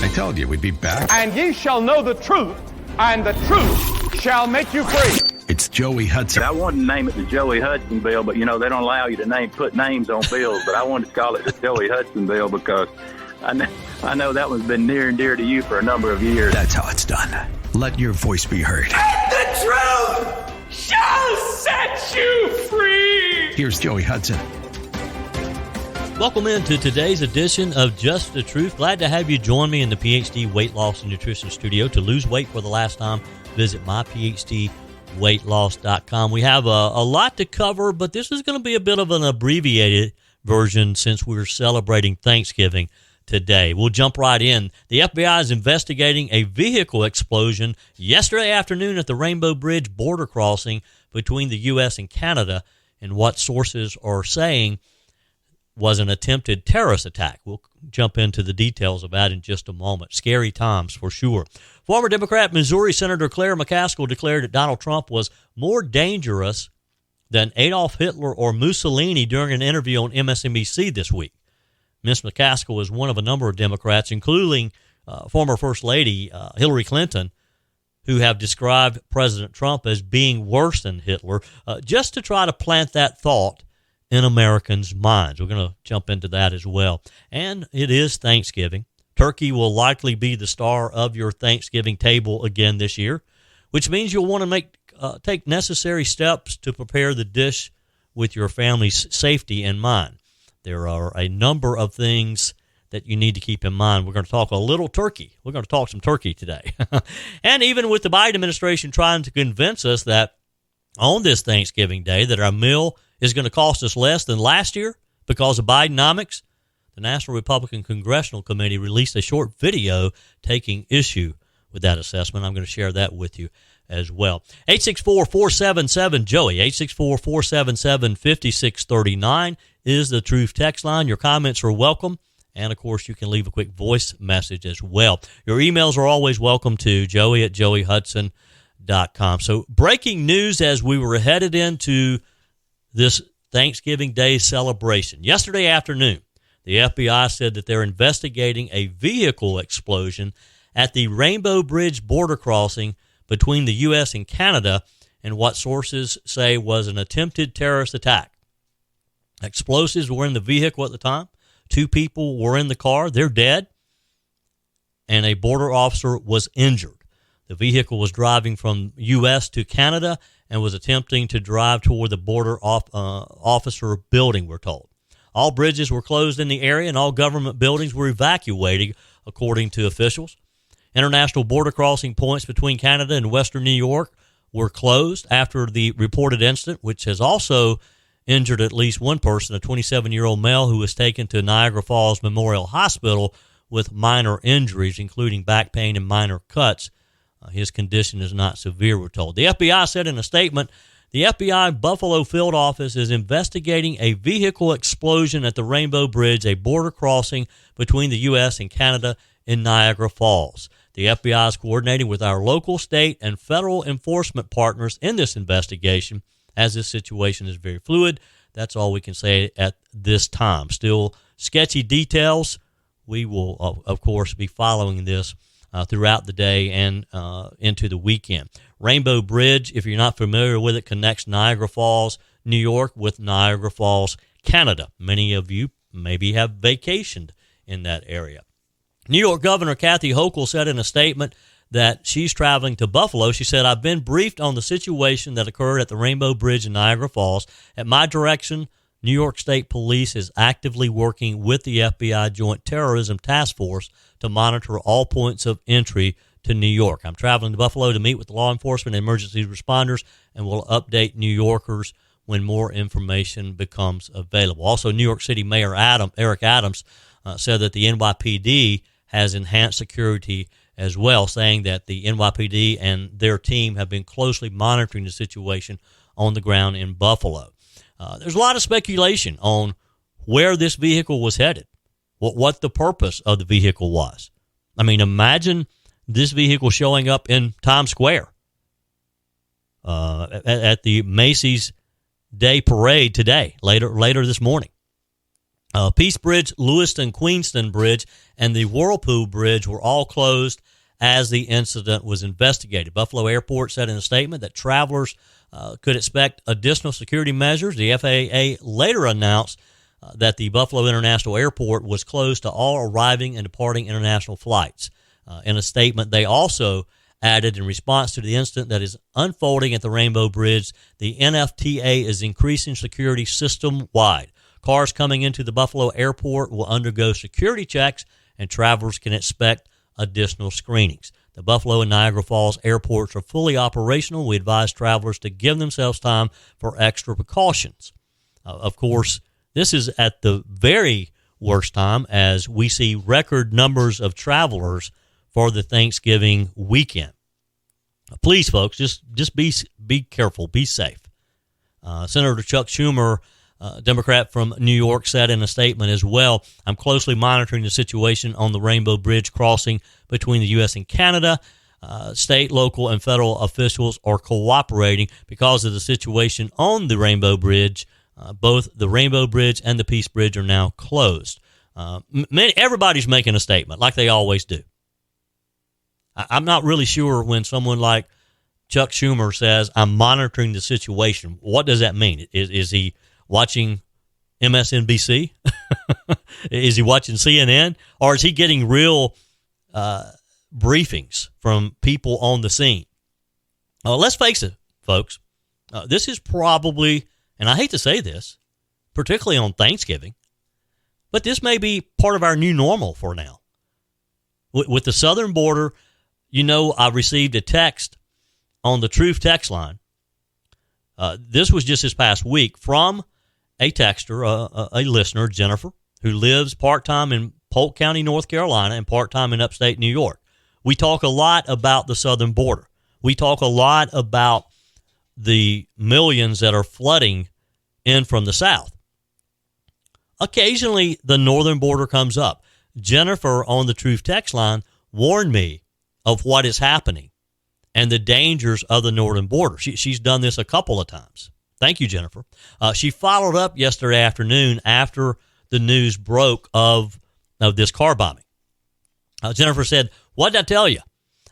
I told you we'd be back. And ye shall know the truth, and the truth shall make you free. It's Joey Hudson. I wanted to name it the Joey Hudson bill, but, they don't allow you to put names on bills. But I wanted to call it the Joey Hudson bill because I know that one's been near and dear to you for a number of years. That's how it's done. Let your voice be heard. And the truth shall set you free. Here's Joey Hudson. Welcome into today's edition of Just the Truth. Glad to have you join me in the PhD Weight Loss and Nutrition Studio. To lose weight for the last time, visit myphdweightloss.com. We have a lot to cover, but this is going to be a bit of an abbreviated version since we're celebrating Thanksgiving today. We'll jump right in. The FBI is investigating a vehicle explosion yesterday afternoon at the Rainbow Bridge border crossing between the U.S. and Canada, and what sources are saying was an attempted terrorist attack. We'll jump into the details of that in just a moment. Scary times for sure. Former Democrat Missouri Senator Claire McCaskill declared that Donald Trump was more dangerous than Adolf Hitler or Mussolini during an interview on MSNBC this week. Ms. McCaskill is one of a number of Democrats, including former First Lady Hillary Clinton, who have described President Trump as being worse than Hitler, just to try to plant that thought in Americans' minds. We're going to jump into that as well. And it is Thanksgiving. Turkey will likely be the star of your Thanksgiving table again this year, which means you'll want to take necessary steps to prepare the dish with your family's safety in mind. There are a number of things that you need to keep in mind. We're going to talk a little turkey. We're going to talk some turkey today. And even with the Biden administration trying to convince us that on this Thanksgiving Day that our meal is going to cost us less than last year because of Bidenomics, the National Republican Congressional Committee released a short video taking issue with that assessment. I'm going to share that with you as well. 864-477-JOEY, 864-477-5639 is the Truth text line. Your comments are welcome. And, of course, you can leave a quick voice message as well. Your emails are always welcome to joey@joeyhudson.com. So breaking news as we were headed into this Thanksgiving Day celebration. Yesterday afternoon, the FBI said that they're investigating a vehicle explosion at the Rainbow Bridge border crossing between the U.S. and Canada, and what sources say was an attempted terrorist attack. Explosives were in the vehicle at the time. 2 people were in the car. They're dead. And a border officer was injured. The vehicle was driving from U.S. to Canada and was attempting to drive toward the border officer building, we're told. All bridges were closed in the area and all government buildings were evacuated, according to officials. International border crossing points between Canada and western New York were closed after the reported incident, which has also injured at least one person, a 27-year-old male who was taken to Niagara Falls Memorial Hospital with minor injuries, including back pain and minor cuts. His condition is not severe, we're told. The FBI said in a statement, the FBI Buffalo field office is investigating a vehicle explosion at the Rainbow Bridge, a border crossing between the U.S. and Canada in Niagara Falls. The FBI is coordinating with our local, state, and federal enforcement partners in this investigation, as this situation is very fluid. That's all we can say at this time. Still sketchy details. We will, of course, be following this throughout the day and into the weekend. Rainbow Bridge, if you're not familiar with it, connects Niagara Falls, New York with Niagara Falls, Canada. Many of you maybe have vacationed in that area. New York Governor Kathy Hochul said in a statement that she's traveling to Buffalo. She said, I've been briefed on the situation that occurred at the Rainbow Bridge in Niagara Falls. At my direction, New York State Police is actively working with the FBI Joint Terrorism Task Force to monitor all points of entry to New York. I'm traveling to Buffalo to meet with law enforcement and emergency responders, and will update New Yorkers when more information becomes available. Also, New York City Mayor Eric Adams said that the NYPD has enhanced security as well, saying that the NYPD and their team have been closely monitoring the situation on the ground in Buffalo. There's a lot of speculation on where this vehicle was headed, what the purpose of the vehicle was. I mean, imagine this vehicle showing up in Times Square at the Macy's Day Parade today, later this morning. Peace Bridge, Lewiston-Queenston Bridge, and the Whirlpool Bridge were all closed as the incident was investigated. Buffalo Airport said in a statement that travelers could expect additional security measures. The FAA later announced that the Buffalo International Airport was closed to all arriving and departing international flights. In a statement, they also added, in response to the incident that is unfolding at the Rainbow Bridge, the NFTA is increasing security system-wide. Cars coming into the Buffalo Airport will undergo security checks, and travelers can expect additional screenings. The Buffalo and Niagara Falls airports are fully operational. We advise travelers to give themselves time for extra precautions. Of course, this is at the very worst time as we see record numbers of travelers for the Thanksgiving weekend. Please, folks, just be careful, be safe. Senator Chuck Schumer, Democrat from New York, said in a statement as well, I'm closely monitoring the situation on the Rainbow Bridge crossing between the U.S. and Canada. State, local, and federal officials are cooperating because of the situation on the Rainbow Bridge. Both the Rainbow Bridge and the Peace Bridge are now closed. Everybody's making a statement, like they always do. I'm not really sure when someone like Chuck Schumer says, I'm monitoring the situation. What does that mean? Is he watching MSNBC? Is he watching CNN? Or is he getting real briefings from people on the scene? Let's face it, folks. This is probably, and I hate to say this, particularly on Thanksgiving, but this may be part of our new normal for now. With the southern border, I received a text on the Truth text line. This was just this past week from a texter, a listener, Jennifer, who lives part-time in Polk County, North Carolina, and part-time in upstate New York. We talk a lot about the southern border. We talk a lot about the millions that are flooding in from the south. Occasionally, the northern border comes up. Jennifer on the Truth text line warned me of what is happening and the dangers of the northern border. She's done this a couple of times. Thank you, Jennifer. She followed up yesterday afternoon after the news broke of this car bombing. Jennifer said, what did I tell you?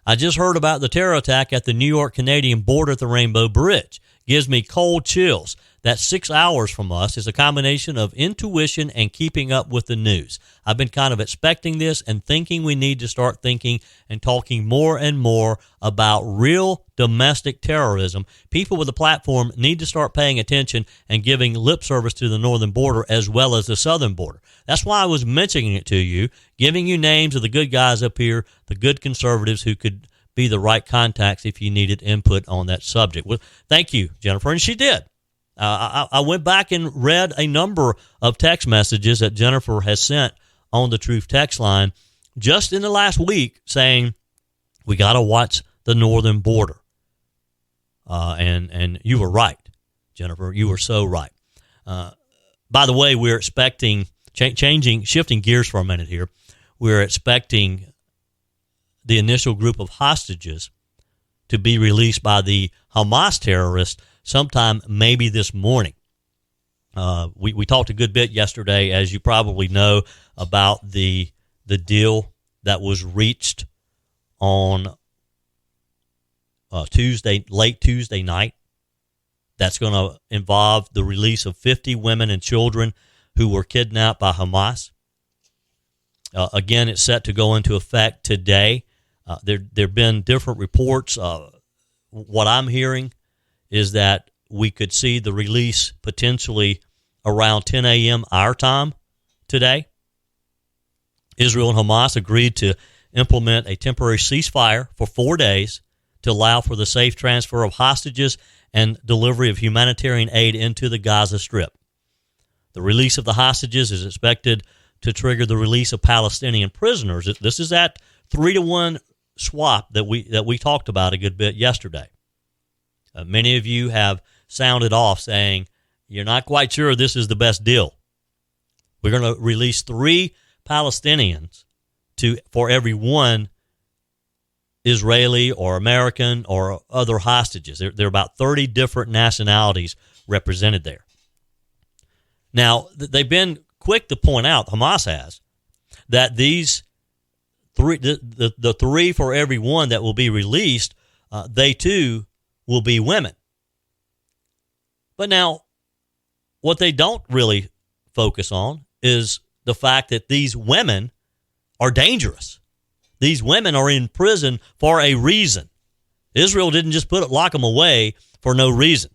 I just heard about the terror attack at the New York-Canadian border at the Rainbow Bridge. Gives me cold chills. That's 6 hours from us. Is a combination of intuition and keeping up with the news. I've been kind of expecting this and thinking we need to start thinking and talking more and more about real domestic terrorism. People with a platform need to start paying attention and giving lip service to the northern border as well as the southern border. That's why I was mentioning it to you, giving you names of the good guys up here, the good conservatives who could be the right contacts if you needed input on that subject. Well, thank you, Jennifer, and she did. I went back and read a number of text messages that Jennifer has sent on the Truth text line just in the last week saying, we got to watch the northern border. And you were right, Jennifer. You were so right. By the way, we're expecting, shifting gears for a minute here, we're expecting the initial group of hostages to be released by the Hamas terrorists sometime maybe this morning. We talked a good bit yesterday, as you probably know, about the deal that was reached on late Tuesday night. That's going to involve the release of 50 women and children who were kidnapped by Hamas. Again, it's set to go into effect today. There have been different reports. What I'm hearing is that we could see the release potentially around 10 a.m. our time today. Israel and Hamas agreed to implement a temporary ceasefire for 4 days to allow for the safe transfer of hostages and delivery of humanitarian aid into the Gaza Strip. The release of the hostages is expected to trigger the release of Palestinian prisoners. This is that 3-to-1 swap that we talked about a good bit yesterday. Many of you have sounded off saying you're not quite sure this is the best deal. We're going to release 3 Palestinians for every 1 Israeli or American or other hostages. There are about 30 different nationalities represented there. Now, they've been quick to point out, Hamas has, that these three, the three for every one that will be released, they too will be women. But now, what they don't really focus on is the fact that these women are dangerous. These women are in prison for a reason. Israel didn't just lock them away for no reason.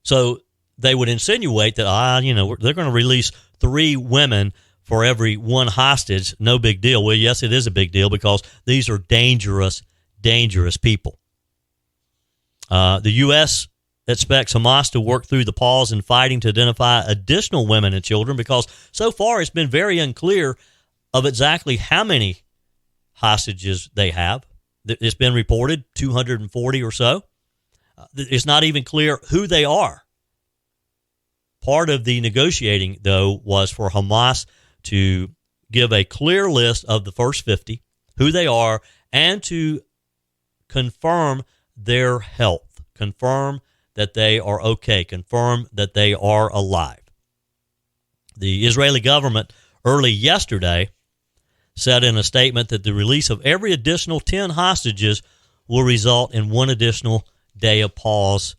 So they would insinuate that, they're going to release 3 women for every one hostage. No big deal. Well, yes, it is a big deal because these are dangerous, dangerous people. The U.S. expects Hamas to work through the pause in fighting to identify additional women and children because so far it's been very unclear of exactly how many hostages they have. It's been reported 240 or so. It's not even clear who they are. Part of the negotiating, though, was for Hamas to give a clear list of the first 50, who they are, and to confirm their health, confirm that they are okay, confirm that they are alive. The Israeli government early yesterday said in a statement that the release of every additional 10 hostages will result in one additional day of pause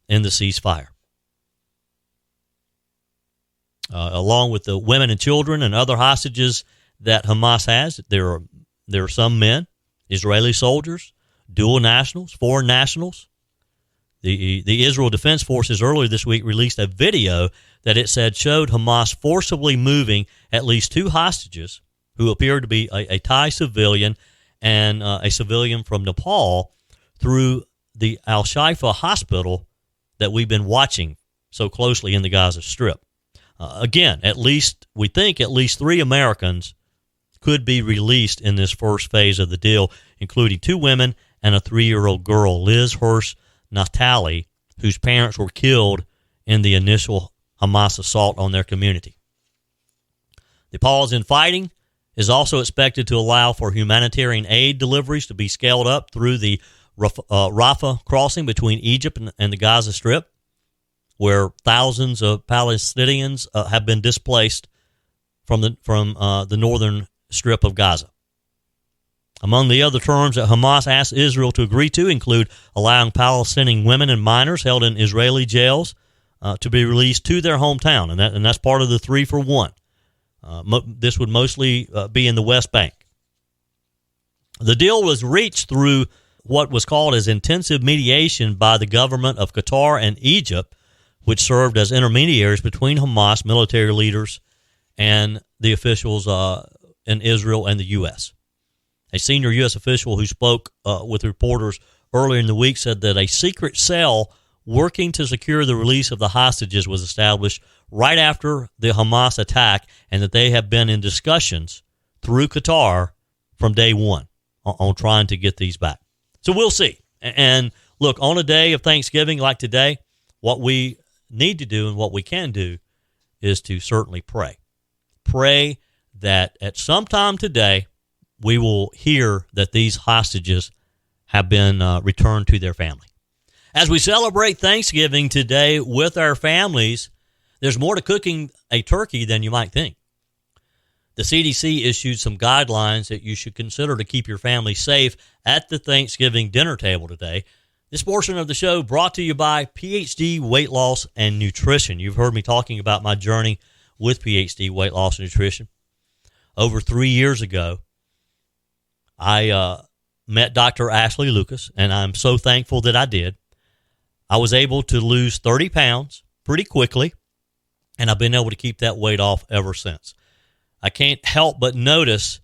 in the ceasefire. Along with the women and children and other hostages that Hamas has, there are some men, Israeli soldiers, dual nationals, foreign nationals. The Israel Defense Forces earlier this week released a video that it said showed Hamas forcibly moving at least 2 hostages who appeared to be a Thai civilian and a civilian from Nepal through the Al-Shifa hospital that we've been watching so closely in the Gaza Strip. Again, we think at least 3 Americans could be released in this first phase of the deal, including 2 women and a 3-year-old girl, Liz Hirsch Naftali, whose parents were killed in the initial Hamas assault on their community. The pause in fighting is also expected to allow for humanitarian aid deliveries to be scaled up through the Rafah crossing between Egypt and the Gaza Strip, where thousands of Palestinians have been displaced from the northern strip of Gaza. Among the other terms that Hamas asked Israel to agree to include allowing Palestinian women and minors held in Israeli jails to be released to their hometown, and that's part of the 3 for 1. This would mostly be in the West Bank. The deal was reached through what was called as intensive mediation by the government of Qatar and Egypt, which served as intermediaries between Hamas military leaders and the officials in Israel and the U.S. A senior U.S. official who spoke with reporters earlier in the week said that a secret cell working to secure the release of the hostages was established right after the Hamas attack, and that they have been in discussions through Qatar from day one on trying to get these back. So we'll see. And look, on a day of Thanksgiving like today, what we need to do and what we can do is to certainly pray. Pray that at some time today we will hear that these hostages have been returned to their family. As we celebrate Thanksgiving today with our families, there's more to cooking a turkey than you might think. The CDC issued some guidelines that you should consider to keep your family safe at the Thanksgiving dinner table today. This portion of the show brought to you by PhD Weight Loss and Nutrition. You've heard me talking about my journey with PhD Weight Loss and Nutrition. Over 3 years ago, I met Dr. Ashley Lucas, and I'm so thankful that I did. I was able to lose 30 pounds pretty quickly, and I've been able to keep that weight off ever since. I can't help but notice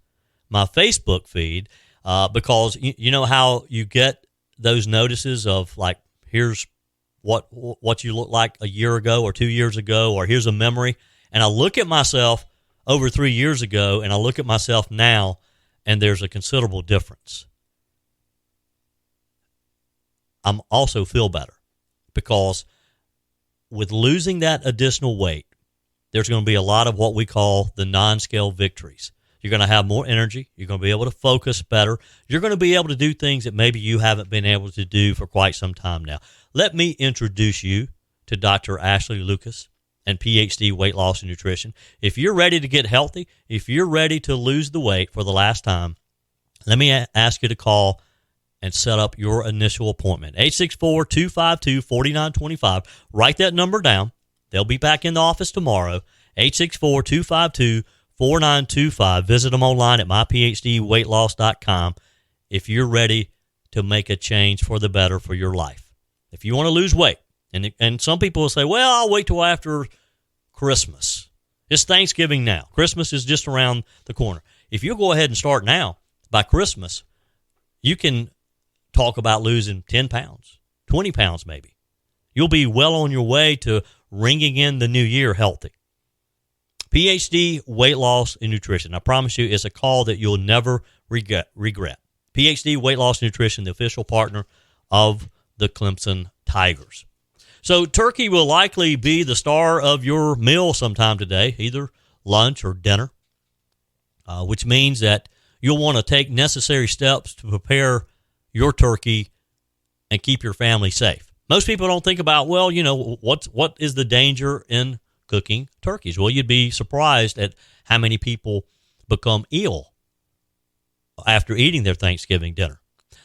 my Facebook feed because you know how you get those notices of like, here's what you look like a year ago or 2 years ago, or here's a memory. And I look at myself over 3 years ago, and I look at myself now, and there's a considerable difference. I'm also feel better because with losing that additional weight, there's going to be a lot of what we call the non-scale victories. You're going to have more energy. You're going to be able to focus better. You're going to be able to do things that maybe you haven't been able to do for quite some time now. Let me introduce you to Dr. Ashley Lucas. and PhD Weight Loss and Nutrition. If you're ready to get healthy, if you're ready to lose the weight for the last time, let me ask you to call and set up your initial appointment. 864-252-4925. Write that number down. They'll be back in the office tomorrow. 864-252-4925. Visit them online at myphdweightloss.com if you're ready to make a change for the better for your life. If you want to lose weight, and some people will say, well, I'll wait till after Christmas. It's Thanksgiving now. Christmas is just around the corner. If you go ahead and start now, by Christmas, you can talk about losing 10 pounds, 20 pounds maybe. You'll be well on your way to ringing in the new year healthy. PhD Weight Loss and Nutrition. I promise you, it's a call that you'll never regret. PhD Weight Loss and Nutrition, the official partner of the Clemson Tigers. So turkey will likely be the star of your meal sometime today, either lunch or dinner, which means that you'll want to take necessary steps to prepare your turkey and keep your family safe. Most people don't think about, well, what is the danger in cooking turkeys? Well, you'd be surprised at how many people become ill after eating their Thanksgiving dinner.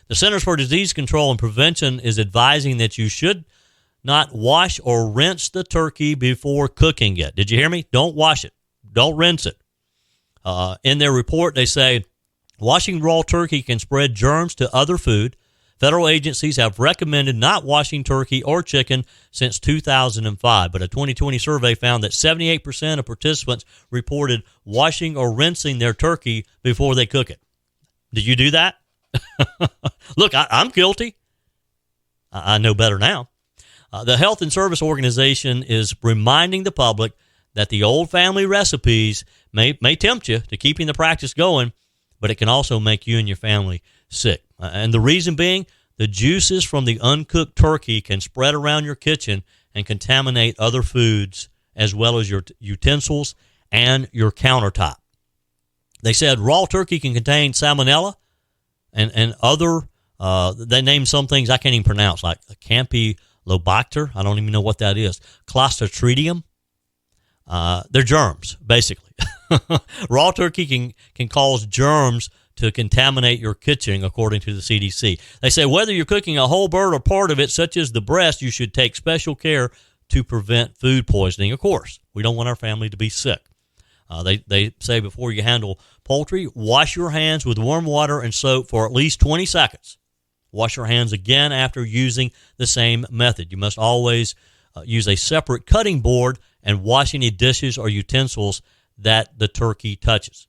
The Centers for Disease Control and Prevention is advising that you should not wash or rinse the turkey before cooking it. Did you hear me? Don't wash it. Don't rinse it. In their report, they say washing raw turkey can spread germs to other food. Federal agencies have recommended not washing turkey or chicken since 2005, but a 2020 survey found that 78% of participants reported washing or rinsing their turkey before they cook it. Did you do that? Look, I'm guilty. I know better now. The Health and Service Organization is reminding the public that the old family recipes may tempt you to keeping the practice going, but it can also make you and your family sick. And the reason being, the juices from the uncooked turkey can spread around your kitchen and contaminate other foods as well as your utensils and your countertop. They said raw turkey can contain salmonella and other, they named some things I can't even pronounce, like Campylobacter. I don't even know what that is. Clostridium. They're germs, basically. Raw turkey can cause germs to contaminate your kitchen, according to the CDC. They say whether you're cooking a whole bird or part of it, such as the breast, you should take special care to prevent food poisoning. Of course, we don't want our family to be sick. They say before you handle poultry, wash your hands with warm water and soap for at least 20 seconds. Wash your hands again after using the same method. You must always use a separate cutting board and wash any dishes or utensils that the turkey touches.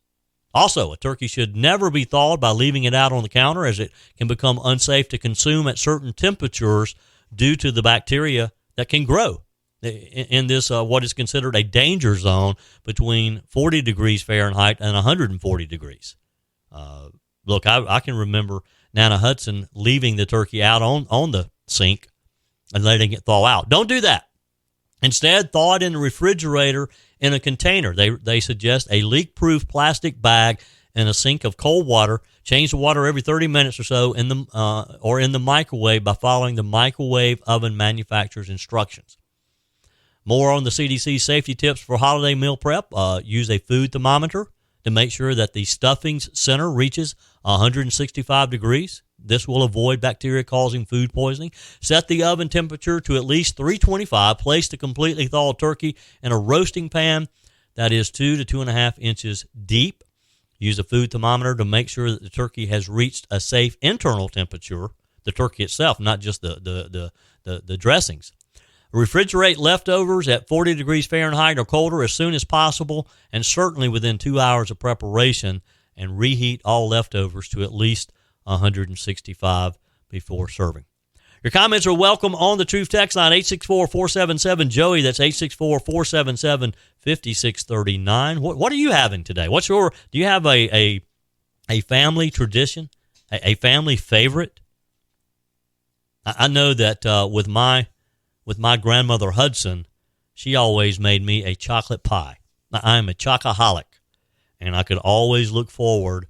Also, a turkey should never be thawed by leaving it out on the counter, as it can become unsafe to consume at certain temperatures due to the bacteria that can grow in this what is considered a danger zone between 40 degrees Fahrenheit and 140 degrees. Look, I can remember Nana Hudson leaving the turkey out on the sink and letting it thaw out. Don't do that. Instead, thaw it in the refrigerator in a container. They suggest a leak-proof plastic bag in a sink of cold water. Change the water every 30 minutes or so in the microwave by following the microwave oven manufacturer's instructions. More on the CDC safety tips for holiday meal prep. Use a food thermometer to make sure that the stuffing's center reaches 165 degrees. This will avoid bacteria causing food poisoning. Set the oven temperature to at least 325. Place the completely thawed turkey in a roasting pan that is 2 to 2.5 inches deep. Use a food thermometer to make sure that the turkey has reached a safe internal temperature, the turkey itself, not just the dressings. Refrigerate leftovers at 40 degrees Fahrenheit or colder as soon as possible, and certainly within 2 hours of preparation, and reheat all leftovers to at least 165 before serving. Your comments are welcome on the Truth Text line, 864-477-JOEY. That's 864-477-5639. What are you having today? Do you have a family tradition, a family favorite? I know that with my grandmother Hudson, she always made me a chocolate pie. I'm a chocoholic, and I could always look forward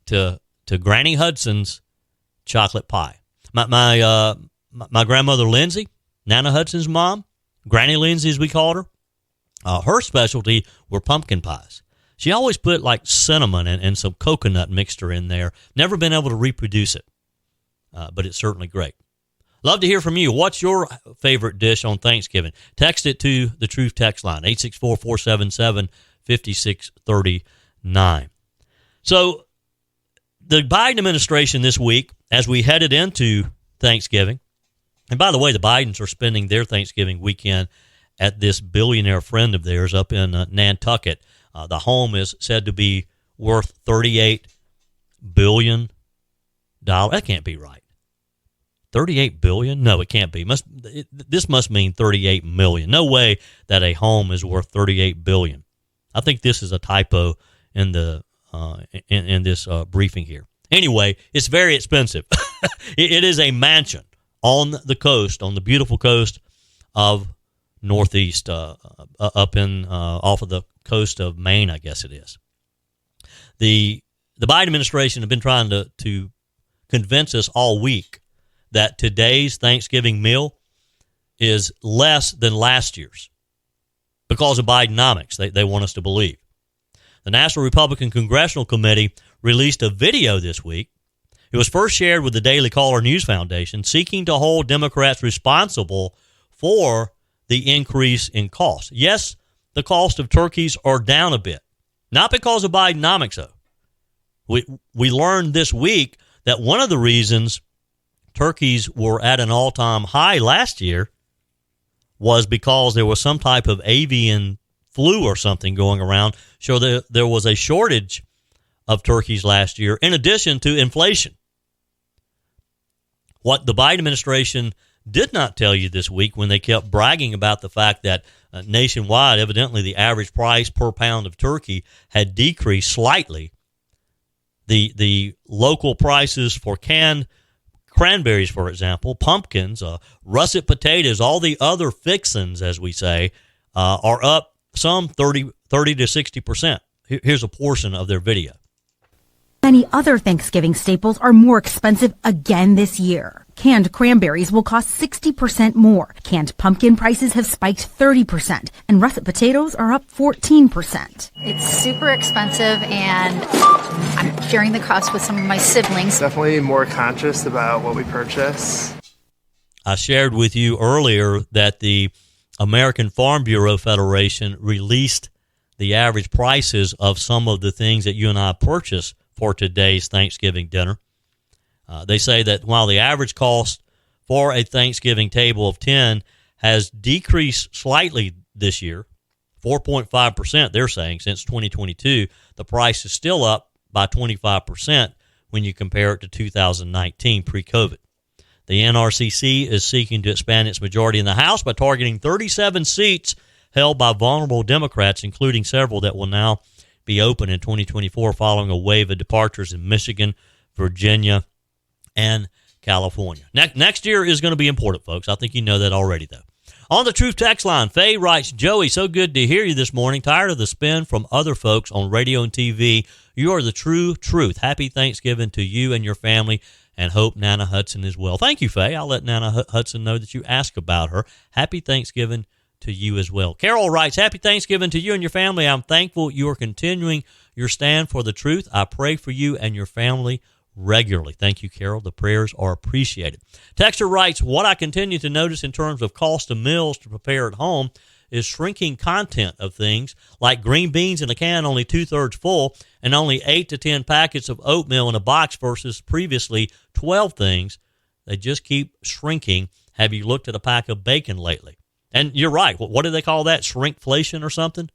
to Granny Hudson's chocolate pie. My grandmother Lindsay, Nana Hudson's mom, Granny Lindsay as we called her, Her specialty were pumpkin pies. She always put like cinnamon and some coconut mixture in there. Never been able to reproduce it, but it's certainly great. Love to hear from you. What's your favorite dish on Thanksgiving? Text it to the Truth text line, 864-477-5639. So the Biden administration this week, as we headed into Thanksgiving, and by the way, the Bidens are spending their Thanksgiving weekend at this billionaire friend of theirs up in Nantucket. The home is said to be worth $38 billion. That can't be right. 38 billion? No, it can't be. This must mean 38 million. No way that a home is worth 38 billion. I think this is a typo in the in this briefing here. Anyway, it's very expensive. It is a mansion on the coast, on the beautiful coast of Northeast, up in off of the coast of Maine, I guess it is. The Biden administration have been trying to convince us all week that today's Thanksgiving meal is less than last year's because of Bidenomics, they want us to believe. The National Republican Congressional Committee released a video this week. It was first shared with the Daily Caller News Foundation, seeking to hold Democrats responsible for the increase in cost. Yes, the cost of turkeys are down a bit, not because of Bidenomics, though. We learned this week that one of the reasons turkeys were at an all-time high last year was because there was some type of avian flu or something going around. So there was a shortage of turkeys last year, in addition to inflation. What the Biden administration did not tell you this week, when they kept bragging about the fact that nationwide, evidently the average price per pound of turkey had decreased slightly. The local prices for canned cranberries, for example, pumpkins, russet potatoes, all the other fixins, as we say, are up some 30 to 60%. Here's a portion of their video. Many other Thanksgiving staples are more expensive again this year. Canned cranberries will cost 60% more. Canned pumpkin prices have spiked 30%, and russet potatoes are up 14%. It's super expensive, and I'm sharing the cost with some of my siblings. Definitely more conscious about what we purchase. I shared with you earlier that the American Farm Bureau Federation released the average prices of some of the things that you and I purchase for today's Thanksgiving dinner. They say that while the average cost for a Thanksgiving table of 10 has decreased slightly this year, 4.5%, they're saying, since 2022, the price is still up by 25% when you compare it to 2019, pre-COVID. The NRCC is seeking to expand its majority in the House by targeting 37 seats held by vulnerable Democrats, including several that will now be open in 2024 following a wave of departures in Michigan, Virginia, and California. Next year is going to be important, folks. I think you know that already, though. On the Truth text line, Faye writes, Joey, so good to hear you this morning. Tired of the spin from other folks on radio and TV. You are the true truth. Happy Thanksgiving to you and your family, and hope Nana Hudson is well. Thank you, Faye. I'll let Nana Hudson know that you asked about her. Happy Thanksgiving to you as well. Carol writes, Happy Thanksgiving to you and your family. I'm thankful you are continuing your stand for the truth. I pray for you and your family regularly. Thank you, Carol. The prayers are appreciated. Texter writes, what I continue to notice in terms of cost of meals to prepare at home is shrinking content of things like green beans in a can only 2/3 full and only 8 to 10 packets of oatmeal in a box versus previously 12 things. They just keep shrinking. Have you looked at a pack of bacon lately? And you're right. What do they call that? Shrinkflation or something?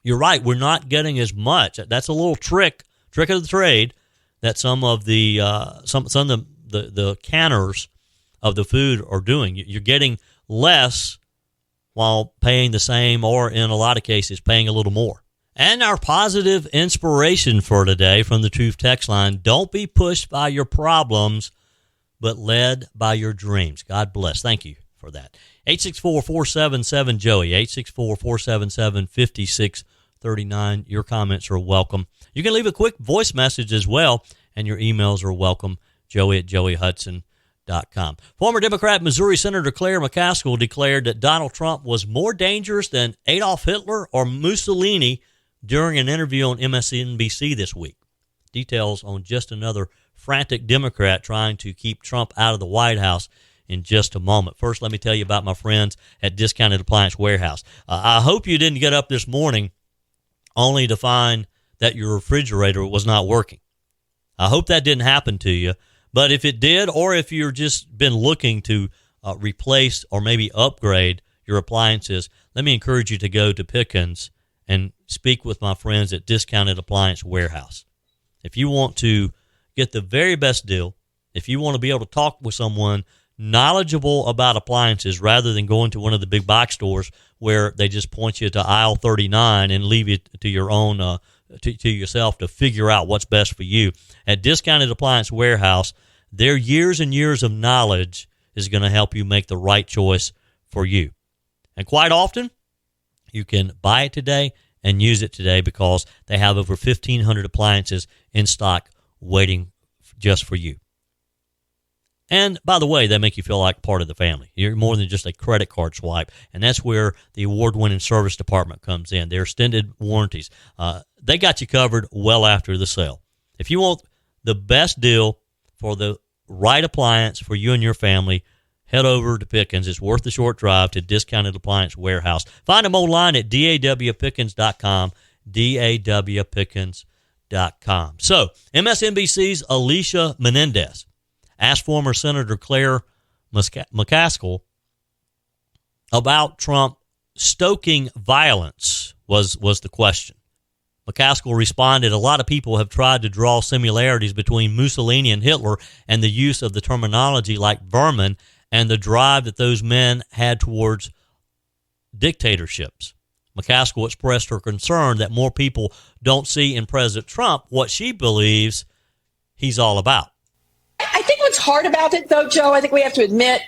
You're right. We're not getting as much. That's a little trick of the trade that some of the the canners of the food are doing. You're getting less while paying the same, or in a lot of cases, paying a little more. And our positive inspiration for today from the Truth text line, don't be pushed by your problems, but led by your dreams. God bless. Thank you for that. 864-477-JOEY, 864-477-5639. Your comments are welcome. You can leave a quick voice message as well, and your emails are welcome, joey@joeyhudson.com. Former Democrat Missouri Senator Claire McCaskill declared that Donald Trump was more dangerous than Adolf Hitler or Mussolini during an interview on MSNBC this week. Details on just another frantic Democrat trying to keep Trump out of the White House in just a moment. First, let me tell you about my friends at Discounted Appliance Warehouse. I hope you didn't get up this morning only to find that your refrigerator was not working. I hope that didn't happen to you. But if it did, or if you've just been looking to replace or maybe upgrade your appliances, let me encourage you to go to Pickens and speak with my friends at Discounted Appliance Warehouse. If you want to get the very best deal, if you want to be able to talk with someone knowledgeable about appliances rather than going to one of the big box stores where they just point you to aisle 39 and leave you to your own to yourself to figure out what's best for you. At Discounted Appliance Warehouse, their years and years of knowledge is going to help you make the right choice for you. And quite often, you can buy it today and use it today because they have over 1,500 appliances in stock waiting just for you. And by the way, they make you feel like part of the family. You're more than just a credit card swipe, and that's where the award-winning service department comes in. Their extended warranties. They got you covered well after the sale. If you want the best deal for the right appliance for you and your family, head over to Pickens. It's worth the short drive to Discounted Appliance Warehouse. Find them online at dawpickens.com, dawpickens.com. So, MSNBC's Alicia Menendez asked former Senator Claire McCaskill about Trump stoking violence was the question. McCaskill responded, a lot of people have tried to draw similarities between Mussolini and Hitler and the use of the terminology like vermin and the drive that those men had towards dictatorships. McCaskill expressed her concern that more people don't see in President Trump what she believes he's all about. I think what's hard about it, though, Joe, I think we have to admit,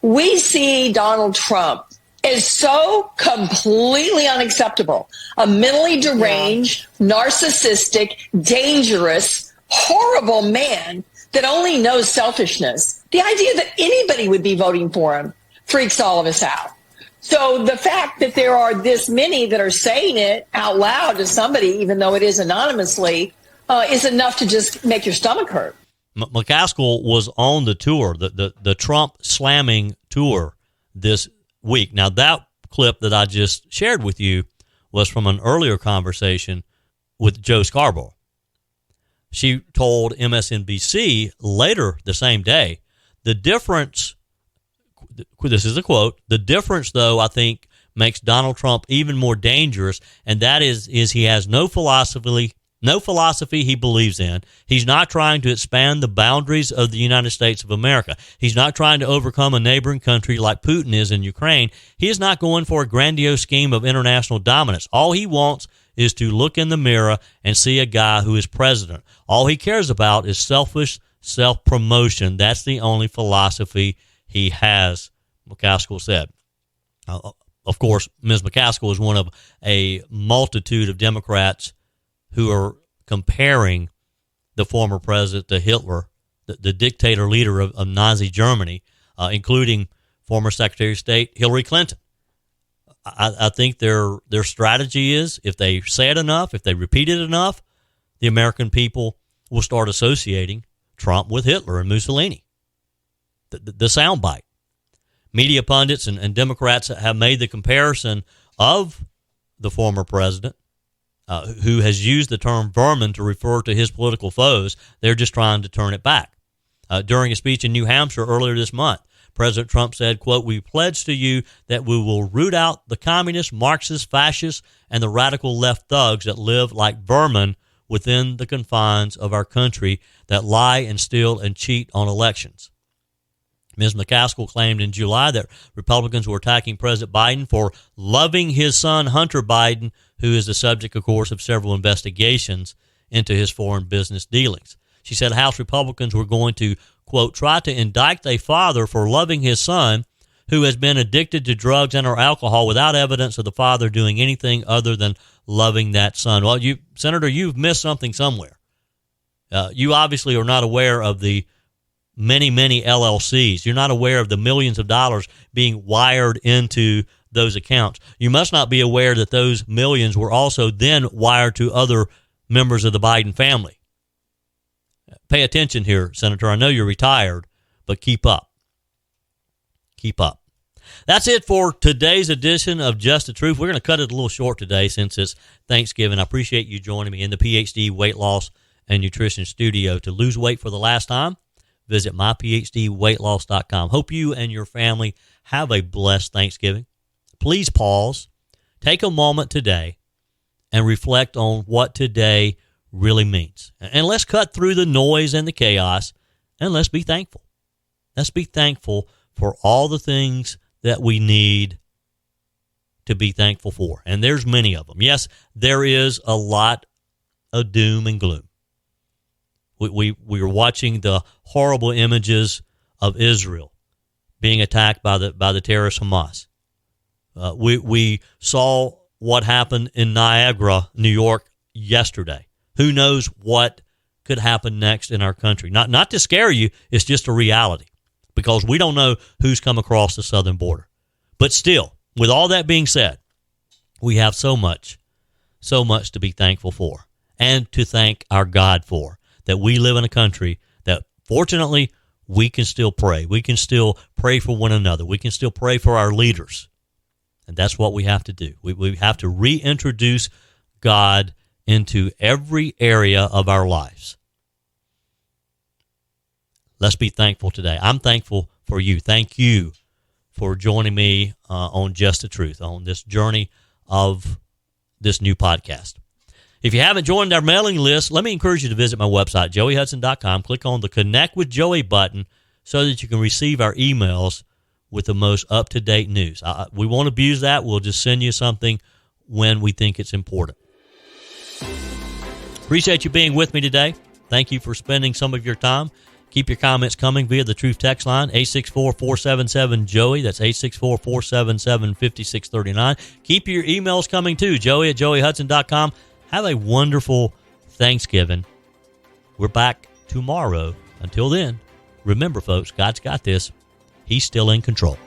we see Donald Trump as so completely unacceptable. A mentally deranged, narcissistic, dangerous, horrible man that only knows selfishness. The idea that anybody would be voting for him freaks all of us out. So the fact that there are this many that are saying it out loud to somebody, even though it is anonymously, is enough to just make your stomach hurt. McCaskill was on the tour, the Trump slamming tour this week. Now, that clip that I just shared with you was from an earlier conversation with Joe Scarborough. She told MSNBC later the same day, the difference, this is a quote, the difference, though, I think, makes Donald Trump even more dangerous, and that is he has no philosophy he believes in. He's not trying to expand the boundaries of the United States of America. He's not trying to overcome a neighboring country like Putin is in Ukraine. He is not going for a grandiose scheme of international dominance. All he wants is to look in the mirror and see a guy who is president. All he cares about is selfish self-promotion. That's the only philosophy he has, McCaskill said. Of course, Ms. McCaskill is one of a multitude of Democrats who are comparing the former president to Hitler, the dictator leader of Nazi Germany, including former Secretary of State Hillary Clinton. I think their strategy is, if they say it enough, if they repeat it enough, the American people will start associating Trump with Hitler and Mussolini. The soundbite. Media pundits and Democrats have made the comparison of the former president, who has used the term vermin to refer to his political foes. They're just trying to turn it back. During a speech in New Hampshire earlier this month, President Trump said, quote, "We pledge to you that we will root out the communists, Marxists, fascists, and the radical left thugs that live like vermin within the confines of our country that lie and steal and cheat on elections." Ms. McCaskill claimed in July that Republicans were attacking President Biden for loving his son, Hunter Biden, who is the subject, of course, of several investigations into his foreign business dealings. She said House Republicans were going to, quote, "try to indict a father for loving his son who has been addicted to drugs and or alcohol without evidence of the father doing anything other than loving that son." Well, Senator, you've missed something somewhere. You obviously are not aware of the many, many LLCs. You're not aware of the millions of dollars being wired into those accounts. You must not be aware that those millions were also then wired to other members of the Biden family. Pay attention here, Senator. I know you're retired, but keep up. Keep up. That's it for today's edition of Just the Truth. We're going to cut it a little short today since it's Thanksgiving. I appreciate you joining me in the PhD Weight Loss and Nutrition Studio. To lose weight for the last time, visit myphdweightloss.com. Hope you and your family have a blessed Thanksgiving. Please pause, take a moment today, and reflect on what today really means. And let's cut through the noise and the chaos, and let's be thankful. Let's be thankful for all the things that we need to be thankful for. And there's many of them. Yes, there is a lot of doom and gloom. We are watching the horrible images of Israel being attacked by the terrorist Hamas. We saw what happened in Niagara, New York, yesterday. Who knows what could happen next in our country? Not to scare you, it's just a reality, because we don't know who's come across the southern border. But still, with all that being said, we have so much to be thankful for and to thank our God for, that we live in a country that, fortunately, we can still pray. We can still pray for one another. We can still pray for our leaders. And that's what we have to do. We have to reintroduce God into every area of our lives. Let's be thankful today. I'm thankful for you. Thank you for joining me on Just the Truth, on this journey of this new podcast. If you haven't joined our mailing list, let me encourage you to visit my website, joeyhudson.com. Click on the Connect with Joey button so that you can receive our emails with the most up-to-date news. We won't abuse that. We'll just send you something when we think it's important. Appreciate you being with me today. Thank you for spending some of your time. Keep your comments coming via the Truth text line, 864-477-JOEY. That's 864-477-5639. Keep your emails coming too, joey@joeyhudson.com. Have a wonderful Thanksgiving. We're back tomorrow. Until then, remember, folks, God's got this. He's still in control.